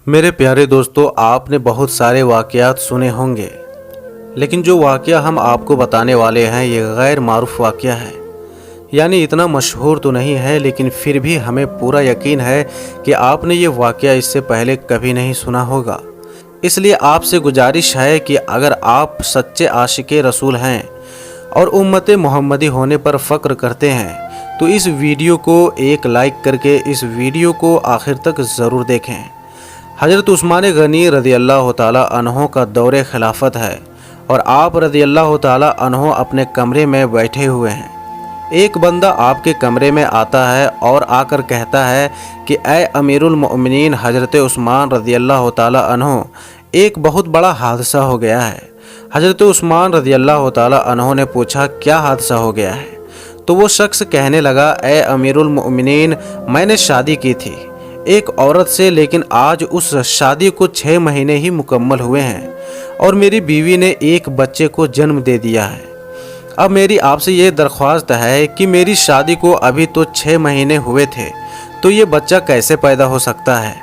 मेरे प्यारे दोस्तों, आपने बहुत सारे वाक़यात सुने होंगे, लेकिन जो वाक़या हम आपको बताने वाले हैं ये गैर मारूफ वाक़या है। यानी इतना मशहूर तो नहीं है, लेकिन फिर भी हमें पूरा यकीन है कि आपने ये वाक़या इससे पहले कभी नहीं सुना होगा। इसलिए आपसे गुजारिश है कि अगर आप सच्चे आशिक़े रसूल हैं और उम्मत मोहम्मदी होने पर फ़ख्र करते हैं तो इस वीडियो को एक लाइक करके इस वीडियो को आखिर तक ज़रूर देखें। हज़रत उस्मान गनी रज़ी अल्लाह ताला अन्हो का दौरे खिलाफत है और आप रज़ी अल्लाह ताला अन्हो अपने कमरे में बैठे हुए हैं। एक बंदा आपके कमरे में आता है और आकर कहता है कि ऐ अमीरुल मोमिनीन हज़रत उस्मान रज़ी अल्लाह ताला अन्हो, एक बहुत बड़ा हादसा हो गया है। हज़रत उस्मान रज़ी अल्लाह ताला अन्हो ने पूछा, क्या हादसा हो गया है? तो वो शख्स कहने लगा, ऐ अमीरुल मोमिनीन, मैंने शादी की थी एक औरत से, लेकिन आज उस शादी को 6 महीने ही मुकम्मल हुए हैं और मेरी बीवी ने एक बच्चे को जन्म दे दिया है। अब मेरी आपसे ये दरख्वास्त है कि मेरी शादी को अभी तो 6 महीने हुए थे, तो ये बच्चा कैसे पैदा हो सकता है?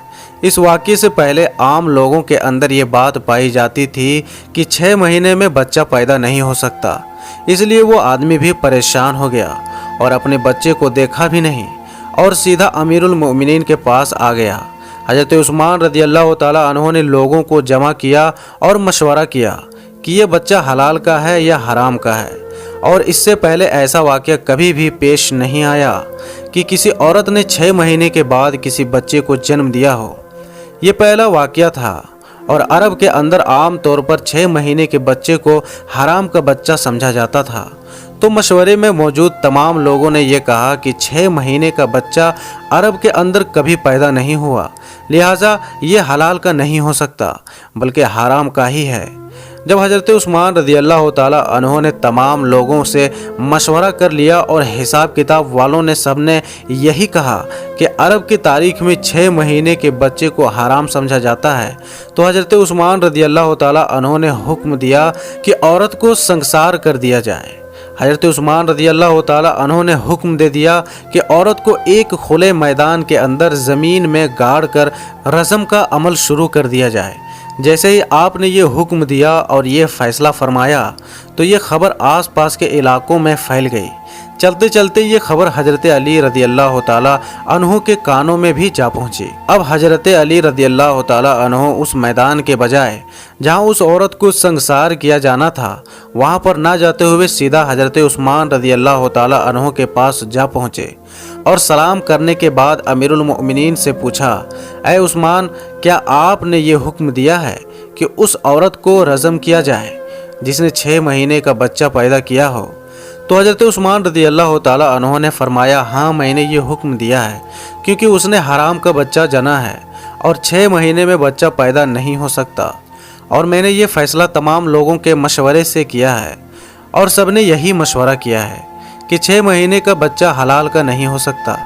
इस वाक़ये से पहले आम लोगों के अंदर ये बात पाई जाती थी कि 6 महीने में बच्चा पैदा नहीं हो सकता। इसलिए वो आदमी भी परेशान हो गया और अपने बच्चे को देखा भी नहीं और सीधा अमीरुल मोमिनीन के पास आ गया। हज़रत उस्मान रज़ी अल्लाह ताला अन्हो ने लोगों को जमा किया और मशवरा किया कि ये बच्चा हलाल का है या हराम का है। और इससे पहले ऐसा वाक़या कभी भी पेश नहीं आया कि किसी औरत ने 6 महीने के बाद किसी बच्चे को जन्म दिया हो। ये पहला वाक़या था और अरब के अंदर आम तौर पर 6 महीने के बच्चे को हराम का बच्चा समझा जाता था। तो मशवरे में मौजूद तमाम लोगों ने यह कहा कि 6 महीने का बच्चा अरब के अंदर कभी पैदा नहीं हुआ, लिहाजा ये हलाल का नहीं हो सकता बल्कि हराम का ही है। जब हज़रत उस्मान रज़ी अल्लाह ताला अन्हो ने तमाम लोगों से मशवरा कर लिया और हिसाब किताब वालों ने सब ने यही कहा कि अरब की तारीख में 6 महीने के बच्चे को हराम समझा जाता है, तो हज़रत उस्मान रज़ी अल्लाह ताला अन्हो ने हुक्म दिया कि औरत को संसार कर दिया जाए। हज़रत उस्मान रज़ी अल्लाह ताला अन्हो ने हुक्म दे दिया कि औरत को एक खुले मैदान के अंदर ज़मीन में गाड़ कर रज़म का अमल शुरू कर दिया जाए। जैसे ही आपने ये हुक्म दिया और ये फ़ैसला फरमाया तो ये ख़बर आसपास के इलाकों में फैल गई। चलते चलते ये खबर हज़रत अली रज़ी अल्लाह ताला अन्हो के कानों में भी जा पहुँची। अब हज़रत अली रज़ी अल्लाह ताला अन्हो उस मैदान के बजाय जहाँ उस औरत को संसार किया जाना था वहाँ पर ना जाते हुए सीधा हज़रत उस्मान रज़ी अल्लाह ताला अन्हो के पास जा पहुँचे और सलाम करने के बाद अमीरुल मोमिनीन से पूछा, ऐ उस्मान, क्या आपने ये हुक्म दिया है कि उस औरत को रज़म किया जाए जिसने 6 महीने का बच्चा पैदा किया हो? तो हज़रत उस्मान रज़ी अल्लाह ताला अन्हो ने फरमाया, हाँ, मैंने ये हुक्म दिया है क्योंकि उसने हराम का बच्चा जना है और 6 महीने में बच्चा पैदा नहीं हो सकता। और मैंने ये फ़ैसला तमाम लोगों के मशवरे से किया है और सब ने यही मशवरा किया है कि 6 महीने का बच्चा हलाल का नहीं हो सकता।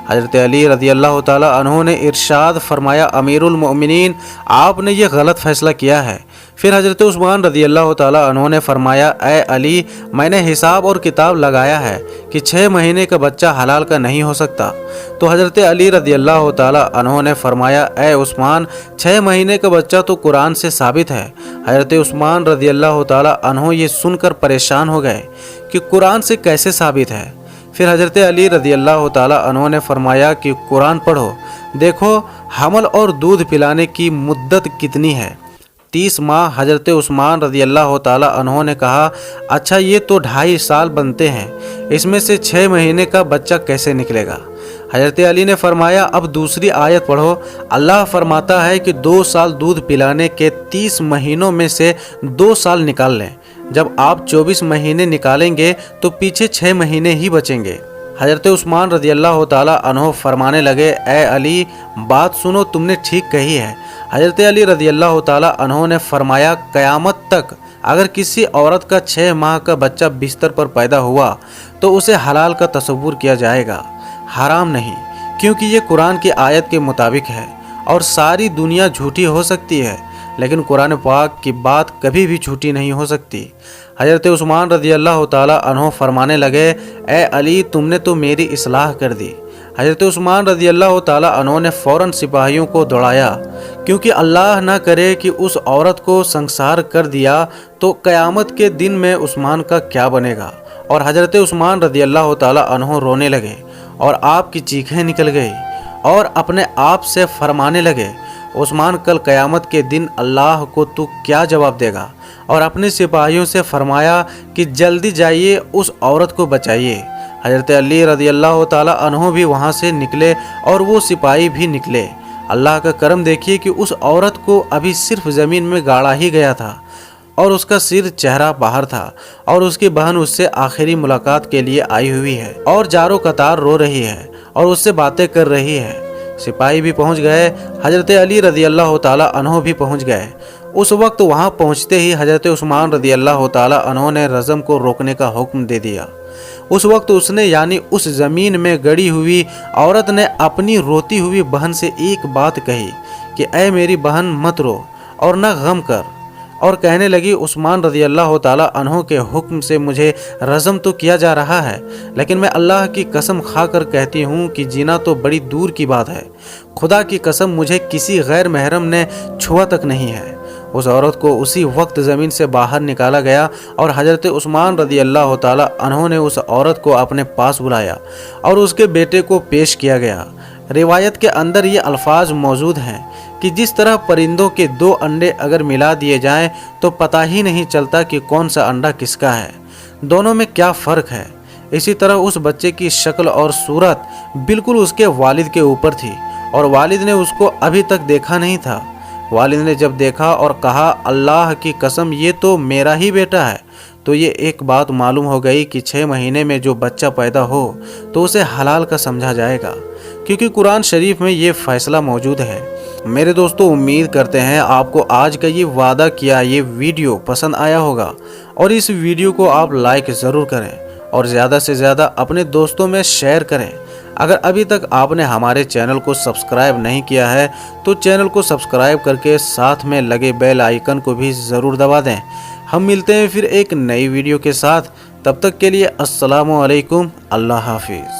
हज़रत अली रज़ी अल्लाह ताला अन्हो ने इरशाद फरमाया, अमीरुल मोमिनीन, आपने ये गलत फ़ैसला किया है। फिर हज़रत उस्मान रज़ी अल्लाह ताला अन्हो ने फरमाया, ऐ अली, मैंने हिसाब और किताब लगाया है कि 6 महीने का बच्चा हलाल का नहीं हो सकता। तो हज़रत अली रज़ी अल्लाह ताला अन्हो ने फरमाया, ऐ उस्मान, 6 महीने का बच्चा तो कुरान से साबित है। हज़रत उस्मान रज़ी अल्लाह ताला अन्हो ये सुनकर परेशान हो गए कि कुरान से कैसे साबित है। फिर हज़रत अली रज़ी अल्लाह ताला अन्हो ने फरमाया कि कुरान पढ़ो, देखो हमल और दूध पिलाने की मुद्दत कितनी है, 30 माह। हज़रत उस्मान रज़ी अल्लाह ताला अन्हो ने कहा, अच्छा ये तो 2.5 साल बनते हैं, इसमें से 6 महीने का बच्चा कैसे निकलेगा? हज़रत अली ने फरमाया, अब दूसरी आयत पढ़ो, अल्लाह फरमाता है कि 2 साल दूध पिलाने के 30 महीनों में से 2 साल निकाल लें। जब आप 24 महीने निकालेंगे तो पीछे 6 महीने ही बचेंगे। हज़रत उस्मान रज़ी अल्लाह ताला अन्हो फरमाने लगे, ए अली, बात सुनो, तुमने ठीक कही है। हज़रत अली रज़ी अल्लाह ताला अन्हो ने फरमाया, क़यामत तक अगर किसी औरत का 6 माह का बच्चा बिस्तर पर पैदा हुआ तो उसे हलाल का तसव्वुर किया जाएगा, हराम नहीं, क्योंकि ये कुरान की आयत के मुताबिक है। और सारी दुनिया झूठी हो सकती है लेकिन कुरान पाक की बात कभी भी झूठी नहीं हो सकती। हज़रत उस्मान रज़ी अल्लाह ताला अन्हो फरमाने लगे, ए अली, तुमने तो मेरी इस्लाह कर दी। حضرت عثمان رضی اللہ تعالیٰ عنہ نے فوراً سپاہیوں کو دوڑایا، کیونکہ اللہ نہ کرے کہ اس عورت کو سنسار کر دیا تو قیامت کے دن میں عثمان کا کیا بنے گا۔ اور حضرت عثمان رضی اللہ تعالیٰ عنہ رونے لگے اور آپ کی چیخیں نکل گئی اور اپنے آپ سے فرمانے لگے، عثمان کل قیامت کے دن اللہ کو تو کیا جواب دے گا؟ اور اپنے سپاہیوں سے فرمایا کہ جلدی جائیے اس عورت کو بچائیے۔ حضرت علی رضی اللہ تعالیٰ عنہ بھی وہاں سے نکلے اور وہ سپاہی بھی نکلے۔ اللہ کا کرم دیکھیے کہ اس عورت کو ابھی صرف زمین میں گاڑا ہی گیا تھا اور اس کا سر چہرہ باہر تھا، اور اس کی بہن اس سے آخری ملاقات کے لیے آئی ہوئی ہے اور جارو قطار رو رہی ہے اور اس سے باتیں کر رہی ہے۔ سپاہی بھی پہنچ گئے، حضرت علی رضی اللہ تعالیٰ عنہ بھی پہنچ گئے۔ اس وقت وہاں پہنچتے ہی حضرت عثمان رضی اللہ تعالیٰ عنہ نے رجم کو روکنے کا حکم دے دیا۔ اس وقت اس نے یعنی اس زمین میں گڑی ہوئی عورت نے اپنی روتی ہوئی بہن سے ایک بات کہی کہ اے میری بہن مت رو اور نہ غم کر، اور کہنے لگی عثمان رضی اللہ تعالیٰ عنہ کے حکم سے مجھے رجم تو کیا جا رہا ہے، لیکن میں اللہ کی قسم کھا کر کہتی ہوں کہ جینا تو بڑی دور کی بات ہے، خدا کی قسم مجھے کسی غیر محرم نے چھوا تک نہیں ہے۔ اس عورت کو اسی وقت زمین سے باہر نکالا گیا اور حضرت عثمان رضی اللہ تعالیٰ عنہ نے اس عورت کو اپنے پاس بلایا اور اس کے بیٹے کو پیش کیا گیا۔ روایت کے اندر یہ الفاظ موجود ہیں کہ جس طرح پرندوں کے دو انڈے اگر ملا دیے جائیں تو پتہ ہی نہیں چلتا کہ کون سا انڈا کس کا ہے، دونوں میں کیا فرق ہے، اسی طرح اس بچے کی شکل اور صورت بالکل اس کے والد کے اوپر تھی اور والد نے اس کو ابھی تک دیکھا نہیں تھا۔ والد نے جب دیکھا اور کہا اللہ کی قسم یہ تو میرا ہی بیٹا ہے، تو یہ ایک بات معلوم ہو گئی کہ 6 مہینے میں جو بچہ پیدا ہو تو اسے حلال کا سمجھا جائے گا، کیونکہ قرآن شریف میں یہ فیصلہ موجود ہے۔ میرے دوستو، امید کرتے ہیں آپ کو آج کا یہ وعدہ کیا یہ ویڈیو پسند آیا ہوگا، اور اس ویڈیو کو آپ لائک ضرور کریں اور زیادہ سے زیادہ اپنے دوستوں میں شیئر کریں۔ اگر ابھی تک آپ نے ہمارے چینل کو سبسکرائب نہیں کیا ہے تو چینل کو سبسکرائب کر کے ساتھ میں لگے بیل آئیکن کو بھی ضرور دبا دیں۔ ہم ملتے ہیں پھر ایک نئی ویڈیو کے ساتھ، تب تک کے لیے السلام علیکم، اللہ حافظ۔